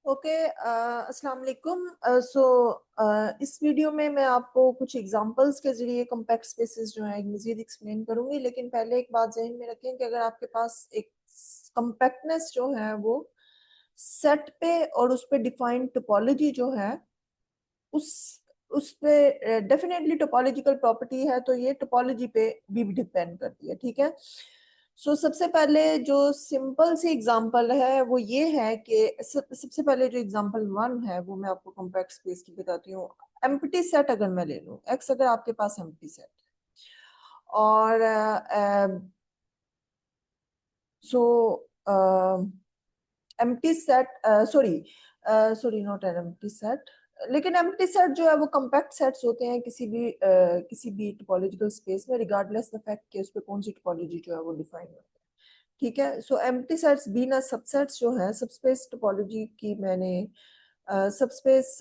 Okay. अस्सलाम वालेकुम। इस वीडियो में मैं आपको कुछ एग्जांपल्स के जरिए कॉम्पैक्ट स्पेसेस जो है मजीद एक्सप्लेन करूंगी, लेकिन पहले एक बात जहन में रखें कि अगर आपके पास एक कॉम्पैक्टनेस जो है वो सेट पे और उस पे डिफाइंड टोपोलॉजी जो है उस उस पे डेफिनेटली टोपोलॉजिकल प्रॉपर्टी है, तो ये टोपोलॉजी पे भी डिपेंड करती है। ठीक है। सबसे पहले जो सिंपल सी एग्जांपल है वो ये है कि सबसे पहले जो एग्जांपल वन है वो मैं आपको कॉम्पैक्ट स्पेस की बताती हूँ। एम्प्टी सेट अगर मैं ले लूँ, एक्स अगर आपके पास एम्प्टी सेट और सो empty set, sorry sorry not an empty set, लेकिन एम्प्टी सेट जो है वो कॉम्पैक्ट सेट्स होते हैं किसी भी टोपोलॉजिकल स्पेस में, रिगार्डलेस द फैक्ट कि उस पे कौन सी टोपोलॉजी जो है वो डिफाइन होती है। ठीक है। एम्प्टी सेट्स बीन सबसेट्स जो है सबस्पेस टोपोलॉजी की मैंने सबस्पेस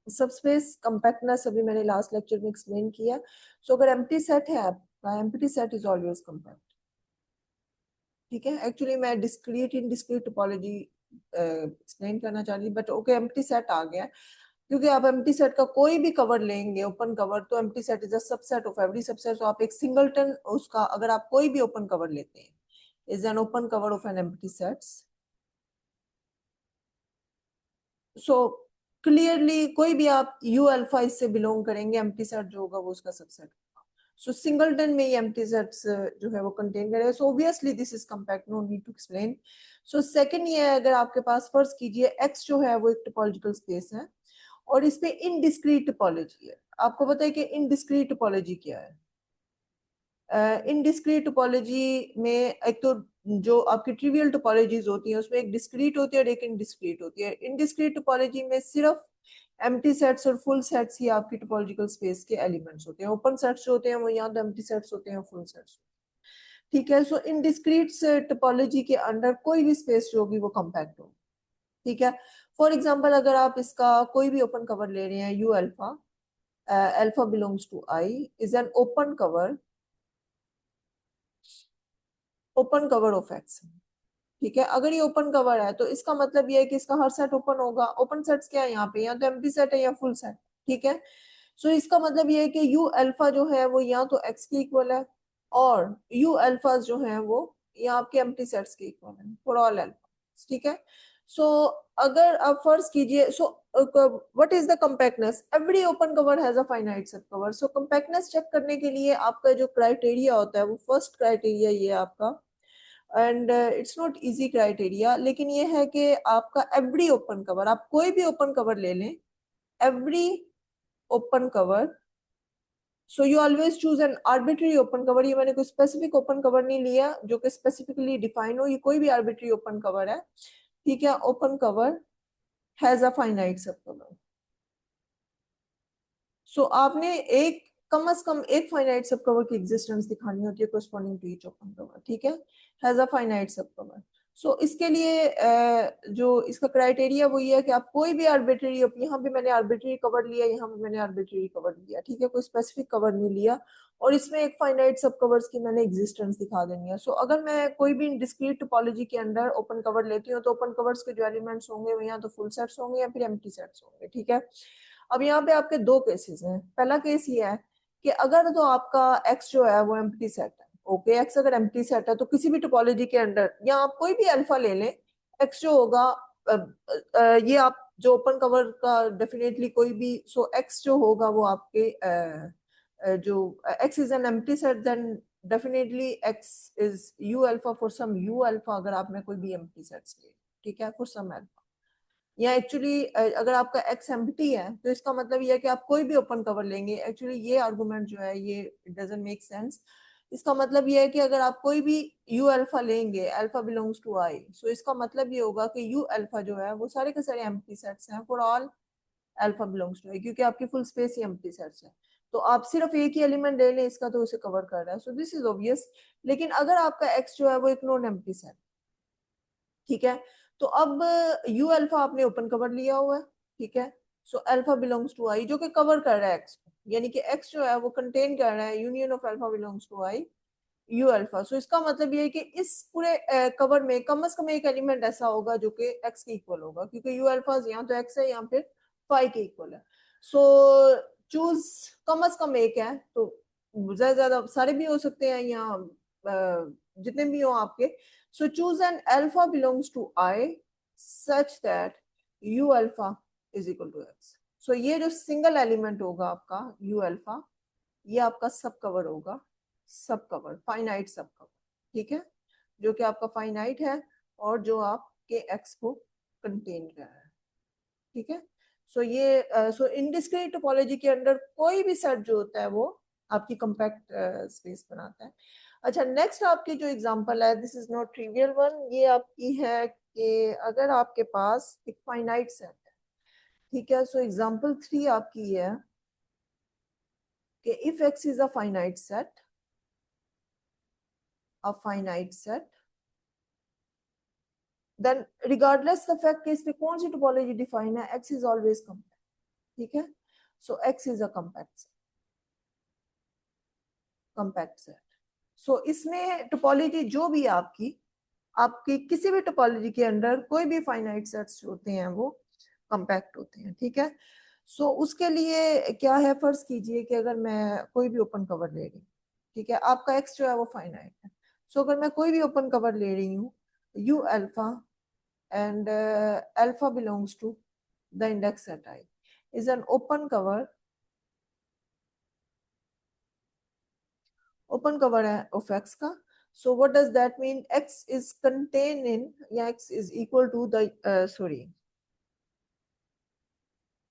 सबस्पेस कॉम्पैक्टनेस अभी मैंने लास्ट लेक्चर में एक्सप्लेन किया। अगर एम्प्टी सेट है आपका, empty set is always compact. ठीक है। एक्चुअली मैं discrete in discrete topology explain करना चाह रही, बट ओके एम्प्टी सेट आ गया क्योंकि आप एम्प्टी सेट का कोई भी कवर लेंगे ओपन कवर, तो empty set is a subset of every subset. आप एक सिंगलटन उसका अगर आप कोई भी ओपन कवर लेते हैं is an open cover of an empty sets. So clearly कोई भी आप यू अल्फा इससे बिलोंग करेंगे, एम्प्टी सेट जो होगा वो उसका सबसेट। सिंगलटन में ही एम्प्टी सेट्स जो है वो कंटेन करेगा। Obviously this is compact, no need to explain. Second ये है, अगर आपके पास फर्ज कीजिए एक्स जो है वो एक टोपोलॉजिकल स्पेस है और इस पे इनडिस्क्रीट टोपोलॉजी है। आपको पता है कि इनडिस्क्रीट टोपोलॉजी क्या है? इनडिस्क्रीट टोपोलॉजी में एक तो जो आपकी ट्रिवियल टोपोलॉजीज होती हैं उसमें एक डिस्क्रीट होती है और एक इनडिस्क्रीट होती है। इनडिस्क्रीट टोपोलॉजी में सिर्फ एम्प्टी सेट्स और फुल सेट्स ही आपकी टोपोलॉजिकल स्पेस के एलिमेंट्स होते हैं। ओपन सेट्स जो होते हैं वो या तो एम्प्टी सेट्स होते हैं, फुल सेट्स। ठीक है। इनडिस्क्रीट टोपोलॉजी के अंडर कोई भी स्पेस जो होगी वो कॉम्पैक्ट होगी। ठीक है। फॉर एग्जाम्पल अगर आप इसका कोई भी ओपन कवर ले रहे हैं, U alpha, alpha belongs to I is an open cover of X. ठीक है। अगर ये ओपन कवर है तो इसका मतलब ये है कि इसका हर सेट ओपन होगा। ओपन सेट्स क्या है यहाँ पे? या तो एम्प्टी सेट है या फुल सेट। ठीक है। इसका मतलब ये है कि यू अल्फा जो है वो या तो एक्स के इक्वल है और यू अल्फा जो है वो या आपके एम्प्टी सेट्स के इक्वल है फॉर ऑल अल्फा। ठीक है। सो अगर आप फर्ज कीजिए, what is the compactness? Every open cover has a finite सब कवर। कम्पैक्टनेस चेक करने के लिए आपका जो क्राइटेरिया होता है वो फर्स्ट क्राइटेरिया ये है आपका, and it's not easy criteria, लेकिन ये है कि आपका एवरी ओपन कवर, आप कोई भी ओपन कवर ले लें, every open cover, you always choose an arbitrary open cover. ये मैंने कोई स्पेसिफिक ओपन कवर नहीं लिया जो कि स्पेसिफिकली डिफाइन हो, ये कोई भी आर्बिट्री ओपन कवर है। ठीक है। Open cover has a finite सब कवर। आपने एक कम से कम एक फाइनाइट सब कवर की एग्जिस्टेंस दिखानी होती है कोरिस्पोंडिंग टू ईच ओपन कवर। ठीक है। हैज अ फाइनाइट सब कवर। इसके लिए जो इसका क्राइटेरिया वो ये है कि आप कोई भी आर्बिट्री, यहाँ पे मैंने आर्बिट्री कवर लिया, यहाँ पे मैंने आर्बिट्री कवर लिया। ठीक है। कोई स्पेसिफिक कवर नहीं लिया और इसमें एक फाइनाइट सब कवर्स की मैंने एग्जिस्टेंस दिखा देनी है। अगर मैं कोई भी डिस्क्रीट टोपोलॉजी के अंदर ओपन कवर लेती हूँ तो ओपन कवर्स के जो एलिमेंट्स होंगे वो या तो फुल सेट्स होंगे या फिर एम्प्टी सेट्स होंगे। ठीक है। अब यहाँ पे आपके दो केसेस हैं। पहला केस ये है कि अगर तो आपका एक्स जो है वो एम्प्टी सेट है, ओके एक्स अगर एम्प्टी सेट है तो किसी भी टोपोलॉजी के अंडर या आप कोई भी अल्फा ले लें, एक्स जो होगा ये आप जो ओपन कवर का डेफिनेटली कोई भी, एक्स जो होगा वो आपके जो X is an empty set, then definitely X is U alpha for some U alpha, अगर आप में कोई भी एम्प्टी सेट्स ले। ठीक है। फॉर सम अल्फा, या एक्चुअली अगर आपका एक्स एम्प्टी है तो इसका मतलब ये है कि आप कोई भी ओपन कवर लेंगे। एक्चुअली ये आर्गुमेंट जो है ये डजंट मेक सेंस। इसका मतलब ये है कि अगर आप कोई भी यू अल्फा लेंगे, अल्फा बिलोंग्स टू आई, इसका मतलब ये होगा कि यू अल्फा जो है वो सारे के सारे एम्प्टी सेट्स हैं for all alpha belongs to I, क्योंकि आपकी फुल स्पेस ही एम्प्टी सेट्स है। तो आप सिर्फ एक ही एलिमेंट ले लें इसका तो उसे कवर कर रहा है। This is obvious. लेकिन अगर आपका एक्स जो है वो एक नॉन एम्प्टी सेट, ठीक है, तो अब यू अल्फा आपने ओपन कवर लिया हुआ है। ठीक है। अल्फा बिलोंग्स टू आई जो कि कवर कर रहा है एक्स को, यानी कि एक्स जो है वो कंटेन कर रहा है union of alpha belongs to I. U alpha. So इसका मतलब ये है कि इस पूरे कवर में कम से कम एक एलिमेंट ऐसा होगा जो कि एक्स के इक्वल होगा, क्योंकि यू अल्फा यहाँ तो एक्स है, यहाँ फिर फाइव के इक्वल है। सो चूज कम से कम एक है, तो ज्यादा ज्यादा सारे भी हो सकते हैं यहाँ, जितने भी हो आपके। So choose an alpha belongs to I such that U alpha is equal to X. So ये जो सिंगल एलिमेंट होगा आपका यू अल्फा, ये आपका सब कवर होगा, सब कवर, फाइनाइट सब कवर, ठीक है, जो कि आपका फाइनाइट है और जो आपके एक्स को कंटेन कर रहा है, ठीक है। सो ये सो इनडिस्क्रीट टोपोलॉजी के अंदर कोई भी सेट जो होता है वो आपकी कॉम्पैक्ट स्पेस बनाता है। अच्छा, नेक्स्ट आपकी जो एग्जांपल है, this is not trivial one, ये आपकी है कि अगर आपके पास एक फाइनाइट सेट है, ठीक है। सो एग्जांपल 3 आपकी है कि if x is a finite set, a finite set, then regardless the fact कि इस पे कौन सी टोपोलॉजी डिफाइन है, x is always compact, ठीक है। so x is a compact set। so इसमें टोपोलॉजी जो भी आपकी आपकी किसी भी टोपोलॉजी के अंदर कोई भी फाइनाइट सेट्स होते हैं वो कंपैक्ट होते हैं, ठीक है। सो उसके लिए क्या है, फर्ज कीजिए कि अगर मैं कोई भी ओपन कवर ले रही हूँ, ठीक है, आपका एक्स जो है वो फाइनाइट है। सो अगर मैं कोई भी ओपन कवर ले रही हूँ, you alpha and alpha belongs to the index set I is an open cover है of x का। so what does that mean, x is contained in या x is equal to the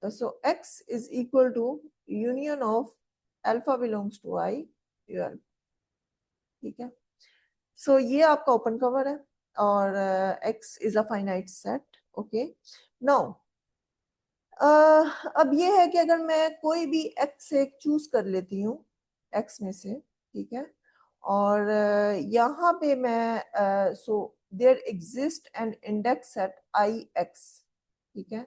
so x is equal to union of alpha belongs to I u alpha, ठीक है। so ये आपका open cover है और x is a finite set, okay। now अब ये है कि अगर मैं कोई भी x एक चूज कर लेती हूँ x में से, ठीक है, और यहाँ पे मैं so there exist an index set I X, ठीक है,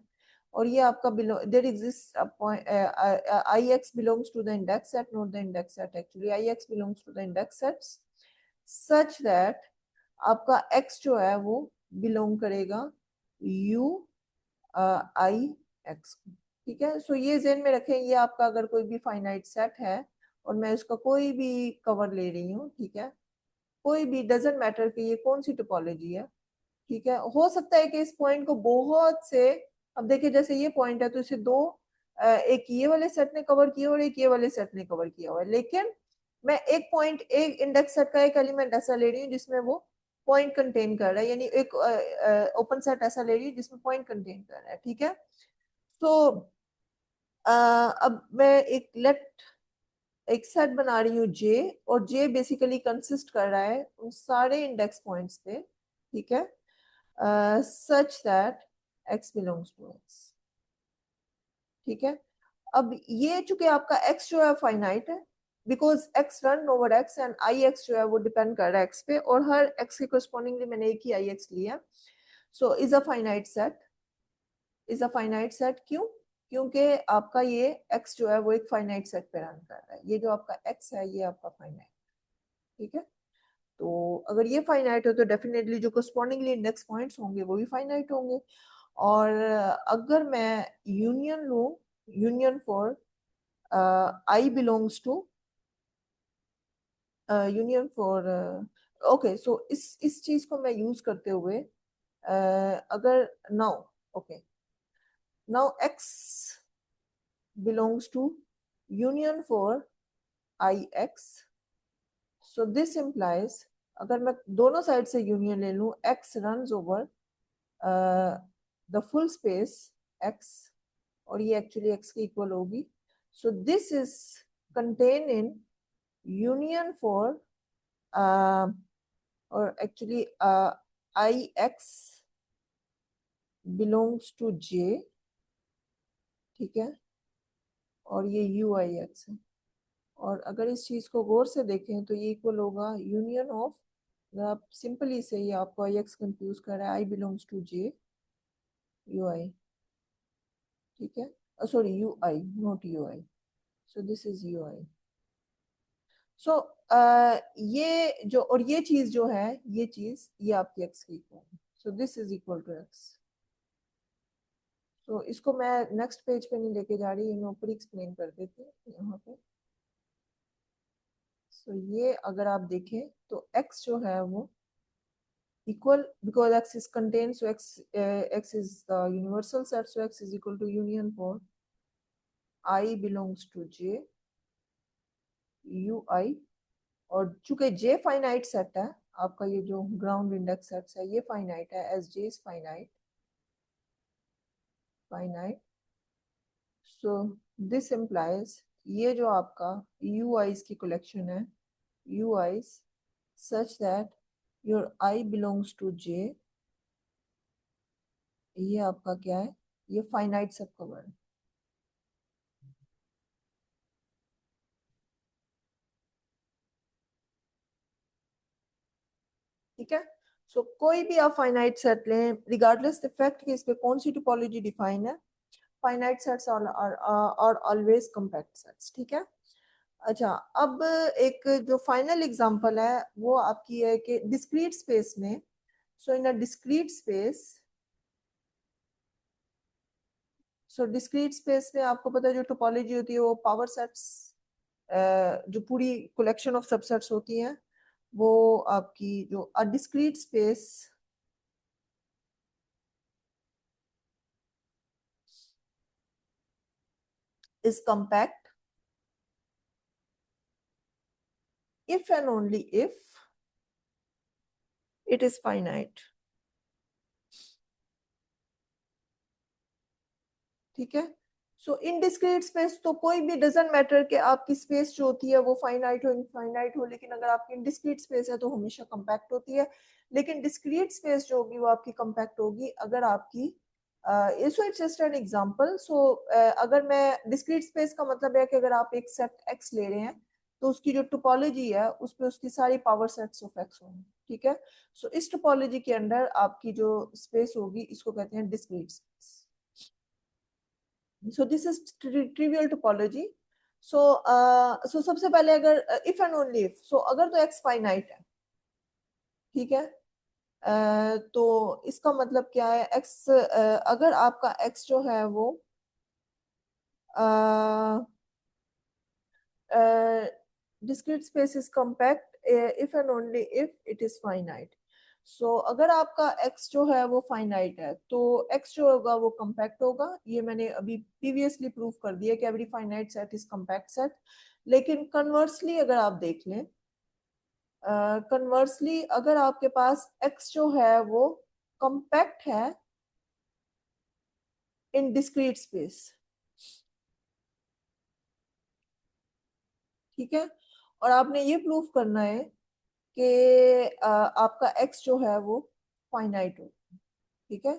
और ये आपका below there exist I X belongs to the index set, not the index set, actually I X belongs to the index sets such that आपका x जो है वो belong करेगा u आई एक्स को, ठीक है। सो ये जेन में रखें, ये आपका अगर कोई भी फाइनाइट सेट है और मैं इसका कोई भी कवर ले रही हूँ, ठीक है, कोई भी, डजेंट मैटर कि ये कौन सी टोपोलॉजी है, ठीक है। हो सकता है कि इस पॉइंट को बहुत से, अब देखिए जैसे ये पॉइंट है तो इसे दो एक ये वाले सेट ने कवर किया और एक ये वाले सेट ने कवर किया हुआ है, लेकिन मैं एक पॉइंट एक इंडेक्स सेट का एक एलिमेंट ऐसा ले रही हूँ जिसमें वो पॉइंट कंटेन कर रहा है, यानी एक ओपन सेट ऐसा ले रही हूँ जिसमें पॉइंट कंटेन कर रहा है, ठीक है। तो अब मैं एक सेट बना रही हूँ जे, और जे बेसिकली कंसिस्ट कर रहा है उन सारे इंडेक्स पॉइंट्स पे, ठीक है, such that X belongs to X, ठीक है। अब ये चूंकि आपका x जो है फाइनाइट है, because x run over x and I x जो है वो डिपेंड कर रहा है x पे, और हर x के कोरस्पॉन्डिंगली मैंने एक ही आई एक्स लिया। So is a finite set, is a finite set, क्यों, क्योंकि आपका ये x जो है वो एक फाइनाइट सेट पे रन कर रहा है, ये जो आपका x है ये आपका फाइनाइट, ठीक है। तो अगर ये फाइनाइट हो तो डेफिनेटली जो कोरस्पॉन्डिंगली इंडेक्स पॉइंट्स होंगे वो भी फाइनाइट होंगे। और अगर मैं यूनियन लूं, union for I belongs to union for, okay, so इस चीज को मैं यूज करते हुए अगर now, okay, now x belongs to union for ix, so this implies अगर मैं दोनों साइड से यूनियन ले लूं, x runs over the full space x, और ये एक्चुअली x के इक्वल होगी। so this is contained in union for or actually ix belongs to j, ठीक है, और ये यू आई एक्स है। और अगर इस चीज को गौर से देखें तो ये इक्वल होगा यूनियन ऑफ, आप सिंपली से ये आपको आई एक्स कंफ्यूज कर रहा है, I belongs to J U I, ठीक है, sorry U I, not U I, so this is U I. सो ये जो और ये चीज जो है, ये चीज ये आपकी एक्स की इक्वल है। So this is equal to X. तो इसको मैं नेक्स्ट पेज पे नहीं लेके जा रही, ये मैं ऊपर एक्सप्लेन कर देती हूँ यहाँ पे। सो ये अगर आप देखें तो x जो है वो equal, because x is contained, so x is the universal set, so x is equal to union for I belongs to j ui। और चूंकि j फाइनाइट सेट है, आपका ये जो ग्राउंड इंडेक्स सेट्स है ये फाइनाइट है, as j is finite. So this implies ये जो आपका ui's की कलेक्शन है, ui's such that your I belongs to j, ये आपका क्या है, ये फाइनाइट सब कवर है। ठीक है। सो कोई भी आप फाइनाइट सेट लें, रिगार्डलेस द फैक्ट कि इस पे कौन सी टोपोलॉजी डिफाइन है, फाइनाइट सेट्स और ऑलवेज कॉम्पैक्ट सेट्स। ठीक है। अच्छा, अब एक जो फाइनल एग्जांपल है वो आपकी है कि डिस्क्रीट स्पेस में, so in a discrete space, so discrete space में आपको पता है जो टोपोलॉजी होती है वो पावर सेट्स, जो पूरी कलेक्शन ऑफ सबसेट्स होती हैं, वो आपकी जो अ discrete space is compact if and only if it is finite। ठीक है। सो इन डिस्क्रीट स्पेस तो कोई भी डजेंट मैटर कि आपकी स्पेस जो होती है वो फाइनाइट हो इनफाइनाइट हो, लेकिन अगर आपकी इन डिस्क्रीट स्पेस है तो हमेशा कंपैक्ट होती है। लेकिन डिस्क्रीट स्पेस जो होगी वो आपकी कंपैक्ट होगी अगर आपकी so it's just an example. So अगर मैं डिस्क्रीट स्पेस का मतलब है कि अगर आप एक सेट एक्स ले रहे हैं तो उसकी जो टोपोलॉजी है उस पर उसकी सारी पावर सेट्स ऑफ एक्स होंगी। ठीक है। सो इस टोपोलॉजी के अंडर आपकी जो स्पेस होगी इसको कहते हैं discrete space. so this is trivial topology। so सबसे पहले अगर if and only if, so अगर तो x फाइनाइट है, ठीक है, तो इसका मतलब क्या है, x अगर आपका x जो है वो discrete space is compact if and only if it is finite। सो अगर आपका x जो है वो फाइनाइट है तो x जो होगा वो कंपैक्ट होगा। ये मैंने अभी प्रीवियसली प्रूव कर दिया कि every finite set is compact set. लेकिन कन्वर्सली अगर आप देख लें, कन्वर्सली अगर आपके पास x जो है वो कंपैक्ट है इन डिस्क्रीट स्पेस, ठीक है, और आपने ये प्रूव करना है कि आपका x जो है वो फाइनाइट हो। ठीक है।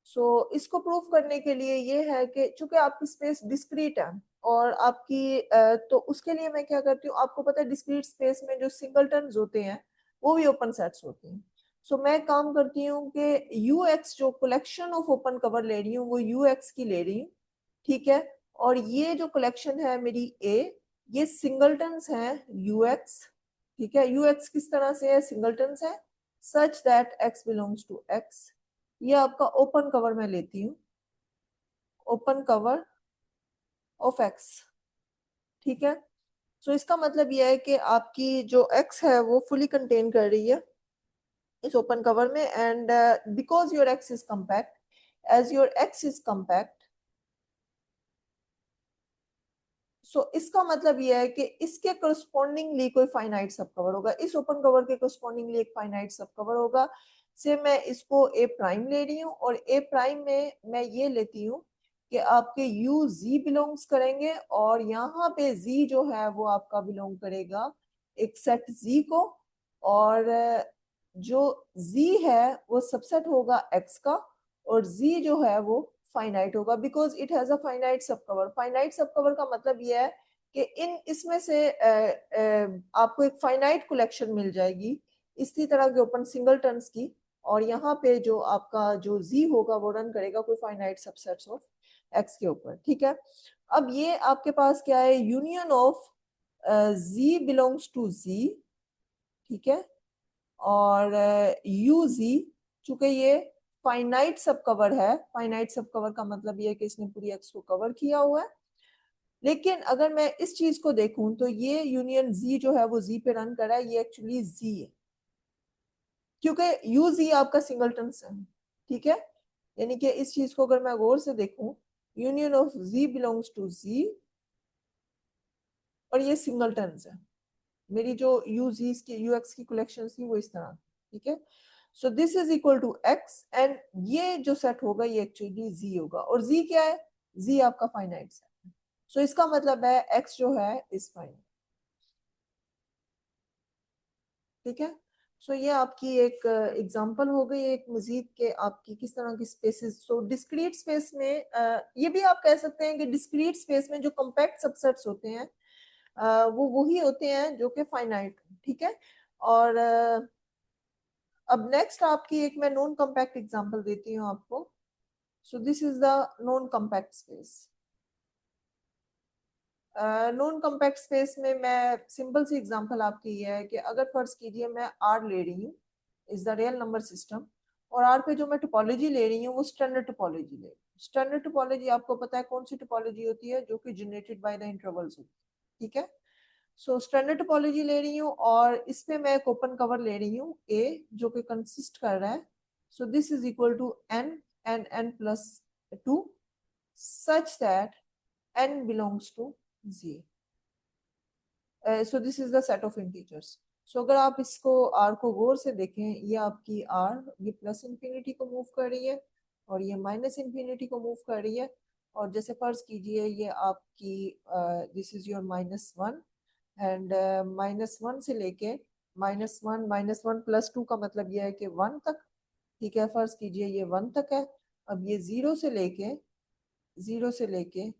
सो इसको प्रूव करने के लिए ये है कि चूंकि आपकी स्पेस डिस्क्रीट है और आपकी तो उसके लिए मैं क्या करती हूँ, आपको पता है डिस्क्रीट स्पेस में जो सिंगलटन्स होते हैं वो भी ओपन सेट्स होते हैं। सो मैं काम करती हूँ कि यू एक्स जो कलेक्शन ऑफ ओपन कवर ले रही हूँ वो यू एक्स की ले रही हूँ। ठीक है। और ये जो कलेक्शन है मेरी ए, ये सिंगलटन्स हैं यू एक्स। ठीक है। यू एक्स किस तरह से है, सिंगलटन्स है such that X belongs to X. ये आपका ओपन कवर में लेती हूँ, ओपन कवर ऑफ एक्स। ठीक है। सो इसका मतलब यह है कि आपकी जो एक्स है वो फुली कंटेन कर रही है इस ओपन कवर में, and because your X is compact, as your X is compact, so इसका मतलब यह है कि इसके करस्पॉन्डिंगली कोई फाइनाइट सब कवर होगा, इस ओपन कवर के करस्पॉन्डिंगली एक फाइनाइट सब कवर होगा। से मैं इसको ए प्राइम ले रही हूँ और ए प्राइम में मैं ये लेती हूँ कि आपके यू जी बिलोंग्स करेंगे और यहाँ पे जी जो है वो आपका बिलोंग करेगा एक सेट जी को, और जो जी है वो सबसेट होगा एक्स का, और जी जो है वो फाइनाइट होगा because it has a finite सब कवर। फाइनाइट सब कवर का मतलब यह है कि इन इसमें से आपको एक फाइनाइट कलेक्शन मिल जाएगी इसी तरह के ओपन सिंगलटन्स की, और यहाँ पे जो आपका जो जी होगा वो रन करेगा कोई फाइनाइट सबसेट्स ऑफ एक्स के ऊपर। ठीक है। अब ये आपके पास क्या है, union of z belongs to z, ठीक है, और यू जी, चूंकि ये फाइनाइट सब कवर है, फाइनाइट सब कवर का मतलब ये है कि इसने पूरी एक्स को कवर किया हुआ है। लेकिन अगर मैं इस चीज को देखूं तो ये यूनियन जी जो है वो जी पे रन कर रहा है, ये एक्चुअली जी है, क्योंकि यू जी आपका सिंगलटन है, ठीक है। यानी कि इस चीज को अगर मैं गौर से देखूं, union of G belongs to G, और ये सिंगलटन है। मेरी जो यू जी की यू एक्स की कलेक्शन थी वो इस तरह, ठीक है। So this is equal to X, and ये जो सेट होगा ये एक्चुअली जी होगा, और जी क्या है, जी आपका फाइनाइट सेट है। सो इसका मतलब है एक्स जो है इज फाइनाइट, ठीक है। सो ये आपकी एक एग्जांपल हो गई, एक मजीद के आपकी किस तरह की स्पेसेस। सो डिस्क्रीट स्पेस में ये भी आप कह सकते हैं कि डिस्क्रीट स्पेस में जो कॉम्पैक्ट सबसेट्स होते हैं वो वही होते हैं जो कि फाइनाइट, ठीक है। और अब नेक्स्ट आपकी एक मैं नॉन कॉम्पैक्ट एग्जांपल देती हूँ आपको। सो this is the non compact space. Non compact space में मैं सिंपल सी एग्जांपल आपकी ये है कि अगर फर्ज कीजिए मैं आर ले रही हूँ, is the real number system, और आर पे जो मैं टोपोलॉजी ले रही हूँ वो स्टैंडर्ड टोपोलॉजी ले रही हूँ। स्टैंडर्ड टोपोलॉजी आपको पता है कौन सी टोपोलॉजी होती है, जो कि जनरेटेड बाय द इंटरवल्स होती है, ठीक है। सो स्टैंडर्ड टोपोलॉजी ले रही हूँ और इसमें मैं एक ओपन कवर ले रही हूँ ए, जो कि कंसिस्ट कर रहा है, so this is equal to N and N plus two, such that N belongs to G. So this is the set of integers. So अगर आप इसको आर को गौर से देखें, ये आपकी आर ये प्लस इंफिनिटी को मूव कर रही है और ये माइनस इंफिनिटी को मूव कर रही है। और जैसे फर्ज कीजिए ये आपकी दिस इज योर -1, एंड -1 से लेके -1 +2 का मतलब यह है कि 1 तक, ठीक है। फर्ज कीजिए ये 1 तक है। अब ये जीरो से लेके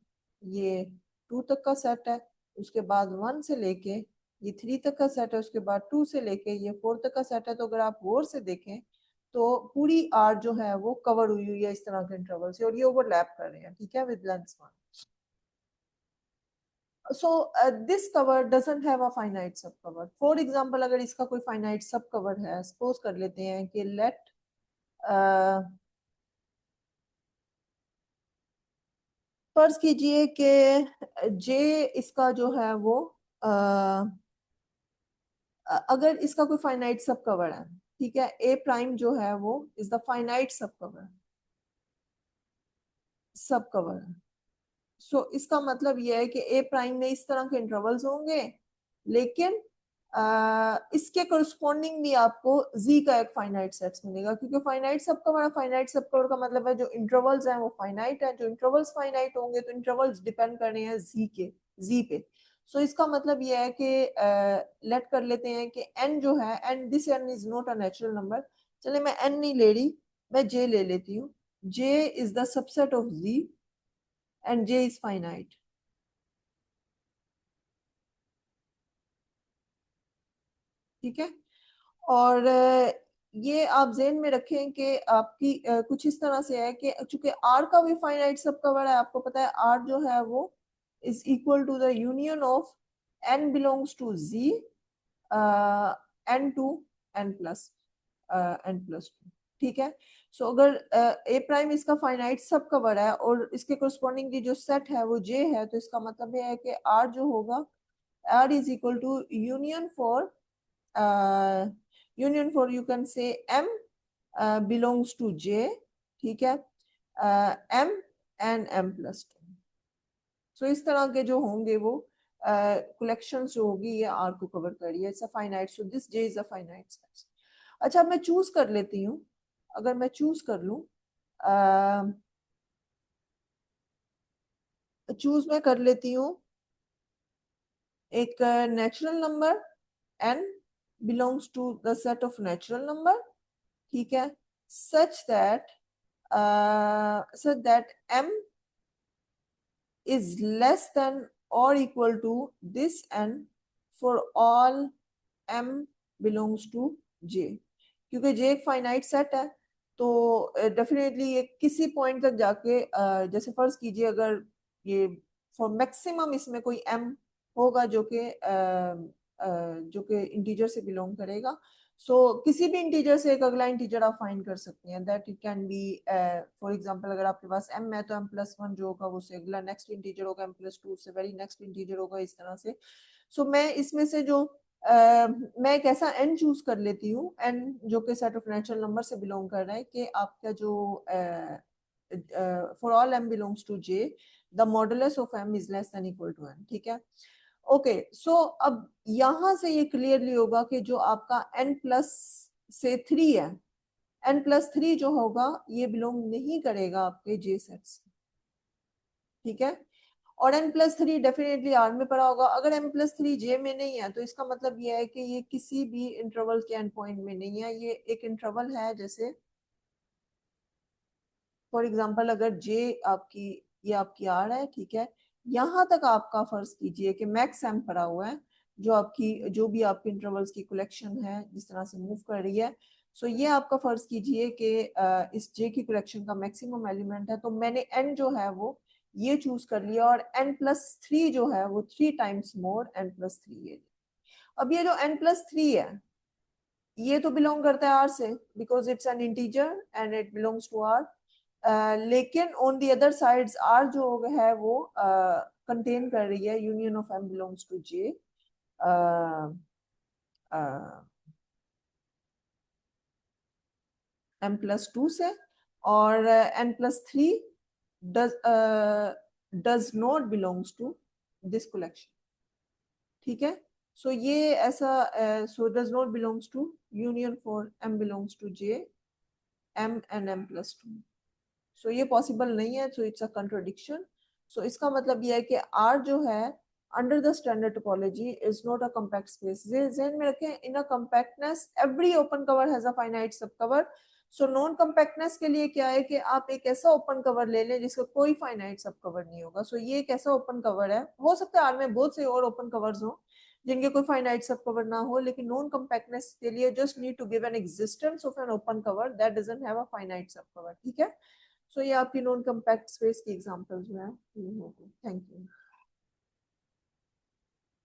ये 2 तक का सेट है, उसके बाद 1 से लेके ये 3 तक का सेट है, उसके बाद 2 से लेके ये 4 तक का सेट है। तो अगर आप गौर से देखें तो पूरी आर जो है वो कवर हुई हुई है इस तरह के इंटरवल से, और ये ओवरलैप कर रहे हैं, ठीक है, with length 1। So this cover doesn't have a finite subcover. For example, अगर इसका कोई finite subcover है, suppose कर लेते हैं कि let फर्ज कीजिए कि J इसका जो है वो अगर इसका कोई finite subcover है, ठीक है, A प्राइम जो है वो is the finite subcover है। सो इसका मतलब यह है कि ए प्राइम में इस तरह के इंटरवल्स होंगे, लेकिन इसके करस्पॉन्डिंग भी आपको जी का एक फाइनाइट सेट्स मिलेगा, क्योंकि फाइनाइट सबकवर, फाइनाइट सबकवर का मतलब है जो इंटरवल्स हैं वो फाइनाइट है। जो इंटरवल्स फाइनाइट होंगे तो इंटरवल्स डिपेंड कर रहे हैं जी पे। सो इसका मतलब यह है कि लेट कर लेते हैं कि एन जो है, and this N is not a natural number, चले मैं एन नहीं ले रही, मैं जे ले लेती हूँ। J is the subset of G and J is finite, ठीक है। और ये आप जेन में रखें कि आपकी कुछ इस तरह से है कि चूंकि R का भी फाइनाइट सब कवर है, आपको पता है R जो है वो is equal to the union of n belongs to Z n to n+2, ठीक है। सो अगर ए प्राइम इसका फाइनाइट सब कवर है और इसके कोरस्पॉन्डिंग जो सेट है वो J है, तो इसका मतलब ये है कि R जो होगा, R is equal to union for you can say M belongs to J, ठीक है, M and m+2। सो इस तरह के जो होंगे वो कलेक्शन जो होगी ये आर को कवर कर रही है, it's a finite, so this J is a finite set. अच्छा, अब मैं चूज कर लेती हूँ, अगर मैं चूज कर लूँ, चूज मैं कर लेती हूँ एक natural number n belongs to the set of natural number, ठीक है, such that m is less than or equal to this n for all m belongs to j। क्योंकि j एक फाइनाइट सेट है तो डेफिनेटली ये किसी point तक जाके जैसे फर्ज कीजिए अगर ये फॉर मैक्सिमम इसमें कोई m होगा जो कि इंटीजर से बिलोंग करेगा। सो किसी भी इंटीजर से एक अगला इंटीजर आप फाइंड कर सकते हैं, that it can be for example अगर आपके पास m है तो m+1 जो होगा वो से अगला नेक्स्ट इंटीजर होगा, m+2 से वेरी नेक्स्ट इंटीजर होगा, इस तरह से। सो मैं इसमें से जो मैं एक ऐसा n चूज कर लेती हूँ, n जो कि सेट ऑफ नेचुरल नंबर से बिलोंग कर रहा है, कि आपका जो for all m belongs to j the modulus of m is less than equal to n, ठीक है। ओके, सो अब यहां से ये क्लियरली होगा कि जो आपका n+3 है, n+3 जो होगा ये बिलोंग नहीं करेगा आपके जे सेट से, ठीक है। और n+3 डेफिनेटली आर में पड़ा होगा। अगर n+3 जे में नहीं है तो इसका मतलब ये है कि ये किसी भी इंटरवल के एंड पॉइंट में नहीं है, ये एक इंटरवल है। जैसे फॉर एग्जाम्पल अगर जे आपकी, ये आपकी आर है, ठीक है, यहाँ तक आपका फर्ज कीजिए कि मैक्स एम पड़ा हुआ है, जो आपकी जो भी आपकी इंटरवल्स की कलेक्शन है जिस तरह से मूव कर रही है। सो ये आपका फर्ज कीजिए कि इस जे की कलेक्शन का मैक्सिमम एलिमेंट है, तो मैंने एन जो है वो ये चूज कर लिया, और n+3 जो है वो 3 टाइम्स मोर n+3 ये। अब ये जो n+3 है ये तो बिलोंग करता है आर से, because it's an integer and it belongs to R. लेकिन on the other sides R जो है वो कंटेन कर रही है union of M belongs to J m+2 से, और n+3 does not belongs to this collection, ठीक है। सो ये ऐसा, so does not belongs to union for m belongs to j m and m+2। So ये पॉसिबल नहीं है, सो इट्स अ कंट्रोडिक्शन। सो इसका मतलब ये है कि R जो है under the standard topology is not a compact space. ध्यान में रखें, in a compactness every open cover has a finite सब कवर। सो नॉन कॉम्पैक्टनेस के लिए क्या है कि आप एक ऐसा ओपन कवर ले लें जिसका कोई फाइनाइट सब कवर नहीं होगा। सो ये एक ऐसा ओपन कवर है, हो सकता है R में बहुत से और ओपन कवर्स हो जिनके कोई फाइनाइट सब कवर ना हो, लेकिन नॉन कॉम्पैक्टनेस के लिए just need to give an existence of an open cover that doesn't have a finite सब कवर, ठीक है। सो ये आपकी नॉन कॉम्पैक्ट स्पेस की एग्जांपल जो है ये होगी। Thank you.